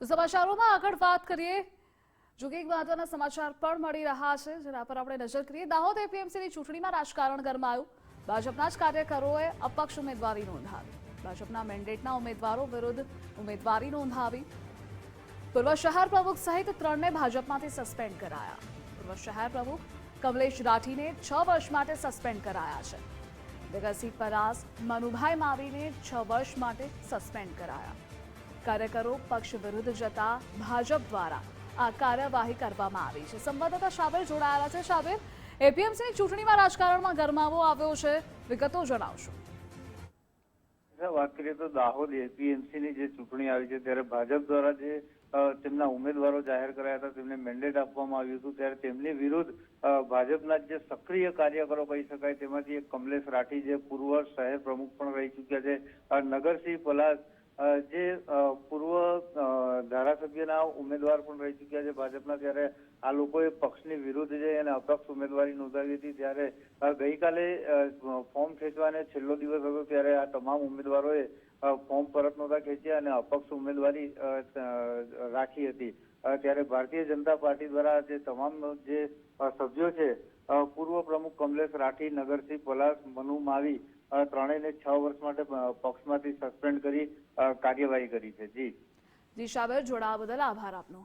તો સમાચારોમાં આગળ વાત કરીએ જો કે એક મહત્વના સમાચાર પણ મળી રહ્યા છે જેના પર આપણે નજર કરીએ। દાહોદ એપીએમસીની ચૂંટણીમાં રાજકારણ ગરમાયું। ભાજપના જ કાર્યકરોએ અપક્ષ ઉમેદવારી નોંધાવી। ભાજપના મેન્ડેટના ઉમેદવારો વિરુદ્ધ ઉમેદવારી નોંધાવી। પૂર્વ શહેર પ્રમુખ સહિત 3ને ભાજપમાંથી સસ્પેન્ડ કરાયા। પૂર્વ શહેર પ્રમુખ કમલેશ રાઠીને 6 વર્ષ માટે સસ્પેન્ડ કરાયા છે। વિગતસિંહ પરાસ, મનુભાઈ માવીને 6 વર્ષ માટે સસ્પેન્ડ કરાયા। કાર્યકરો પક્ષ વિરુદ્ધ જતા ભાજપ દ્વારા આ કાર્યવાહી કરવામાં આવી છે। સંવાદદાતા શાબેર જોડાયેલા છે। શાબેર, એપીએમસીની ચૂંટણીમાં રાજકારણમાં ગરમાવો આવ્યો છે, વિગતો જણાવશો। વાત કરીએ તો દાહોદ એપીએમસીની જે ચૂંટણી આવી છે ત્યારે ભાજપ દ્વારા જે તેમના ઉમેદવારો જાહેર કરાયા હતા તેમને મેન્ડેટ આપવામાં આવ્યું હતું ત્યારે તેમની વિરુદ્ધ ભાજપના જે સક્રિય કાર્યકરો કહી શકાય તેમાંથી એક કમલેશ રાઠી જે પૂર્વ શહેર પ્રમુખ પણ રહી ચૂક્યા છે, નગરસિંહ પલાસ જે પૂર્વ ધારાસભ્યના ઉમેદવાર પણ રહી ચૂક્યા છે ભાજપના, ત્યારે આ લોકોએ પક્ષની વિરુદ્ધ જઈ અને અપક્ષ ઉમેદવારી નોંધાવી હતી। ત્યારે ગઈકાલે ફોર્મ ખેંચવાને છેલ્લો દિવસ હતો ત્યારે આ તમામ ઉમેદવારોએ ફોર્મ પરત નહોતા ખેંચ્યા અને અપક્ષ ઉમેદવારી રાખી હતી। ત્યારે ભારતીય જનતા પાર્ટી દ્વારા જે તમામ જે સભ્યો છે પૂર્વ પ્રમુખ કમલેશ રાઠી, નગરસિંહ પલાસ, મનુ માવી ત્રણેયને 6 વર્ષ માટે પક્ષમાંથી સસ્પેન્ડ કરી કાર્યવાહી કરી છે। જી શાબેર, જોડાવા બદલ આભાર આપનો।